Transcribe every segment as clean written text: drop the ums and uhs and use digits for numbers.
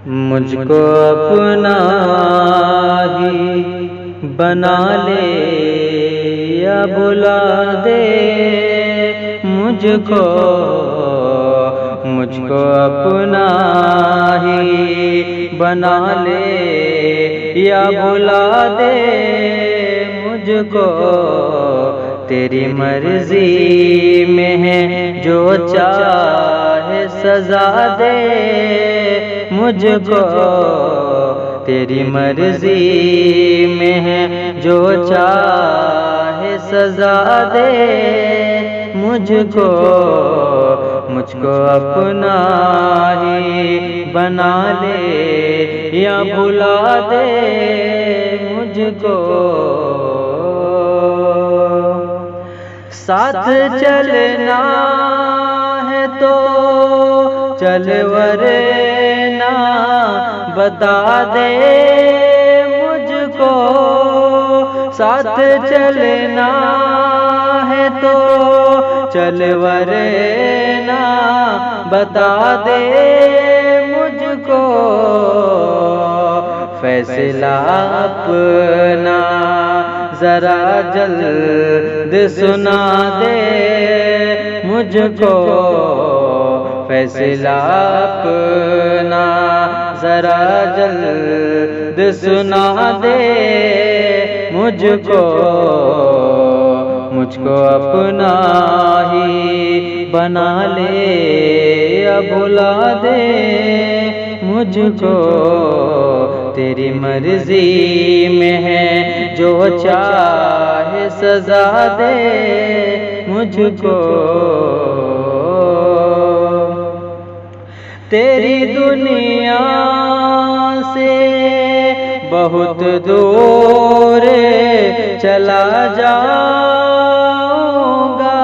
مجھ کو اپنا ہی بنا لے یا بلا دے مجھ کو اپنا ہی بنا لے یا بلا دے مجھ کو تیری مرضی میں ہے جو چاہے سزا دے مجھ کو تیری مرضی میں ہے جو چاہے سزا دے مجھ کو اپنا ہی بنا لے یا بلا دے مجھ کو ساتھ چلنا ہے تو چل ورنہ بتا دے مجھ کو ساتھ چلنا ہے تو چل ورنہ بتا دے مجھ کو فیصلہ اپنا ذرا جلد سنا دے مجھ کو فیصلہ اپنا ذرا جلد سنا دے مجھ کو اپنا ہی بنا لے یا بلا دے مجھ کو تیری مرضی میں ہے جو چاہے سزا دے مجھ کو تیری دنیا سے بہت دور چلا جاؤں گا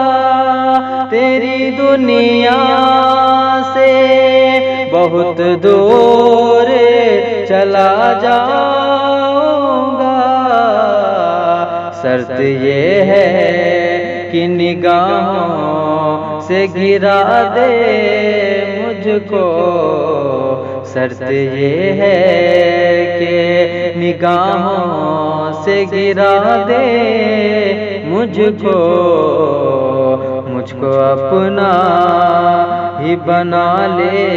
تیری دنیا سے بہت دور چلا جاؤں گا شرط یہ ہے کہ نگاہوں سے گرا دے مجھ کو شرط یہ ہے کہ نگاہوں سے گرا دے مجھ کو اپنا ہی بنا لے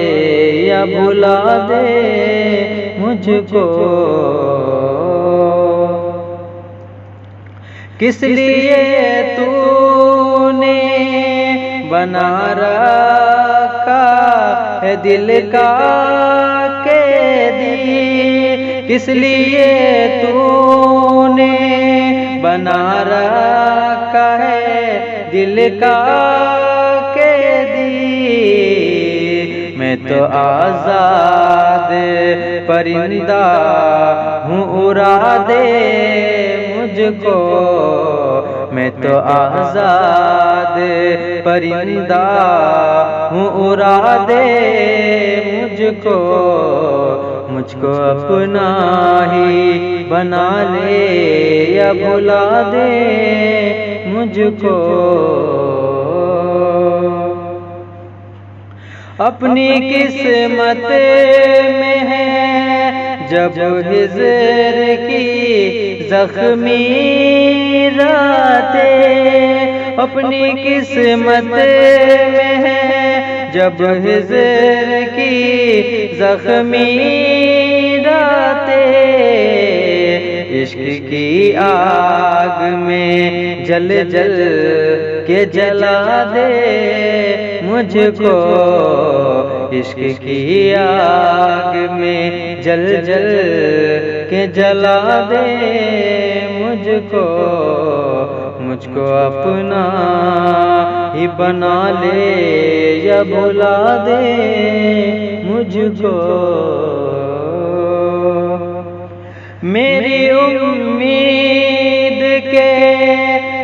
یا بلا دے مجھ کو کس لیے تو نے بنا رکھا ہے دل کا قیدی کس لیے تو نے بنا رکھا ہے دل کا قیدی میں تو آزاد پرندہ ہوں اڑا دے مجھ کو میں تو آزاد پرندہ ہوں اڑا دے مجھ کو اپنا ہی بنا لے یا بلا دے مجھ کو اپنی قسمت میں ہے جب ہجر کی زخمی راتیں اپنی قسمت میں ہے جب ہجر کی زخمی راتیں عشق کی آگ میں جل جل کے جلا دے مجھ کو عشق کی آگ میں جل جل کے جلا دے مجھ کو اپنا ہی بنا لے یا بلا دے مجھ کو میری امید کے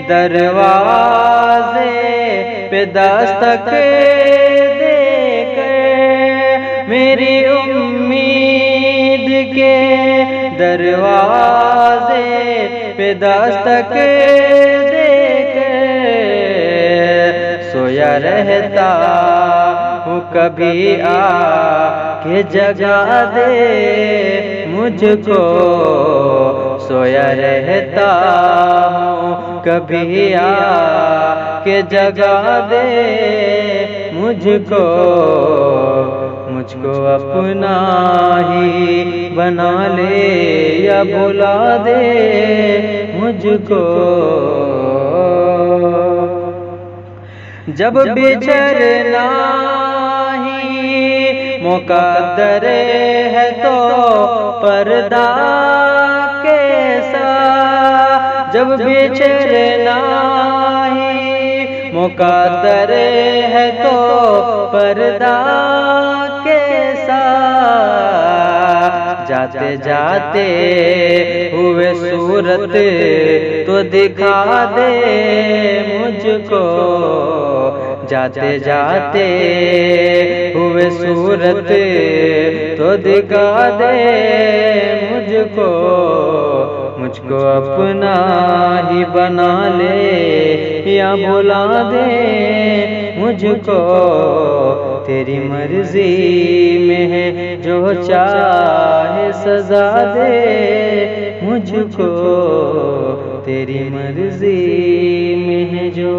دروازے پہ دستک دے کر میری امید کے دروازے پہ دستک دے کر سویا رہتا ہوں کبھی آ کے کے جگا دے مجھ کو، سویا رہتا ہوں کبھی آ کے جگا دے مجھ کو اپنا ہی بنا لے یا بلا دے مجھ کو۔ جب بچھڑنا ہی مقدر ہے تو پردہ کیسا، جب بچھڑنا ہی مقدر ہے تو پردہ کیسا، جاتے جاتے ہوئے صورت تو دکھا دے مجھ کو، جاتے جاتے ہوئے صورت تو دکھا دے مجھ کو اپنا ہی بنا لے یا بلا دے مجھ کو، تیری مرضی میں ہے جو چاہے سزا دے مجھ کو، تیری مرضی میں ہے جو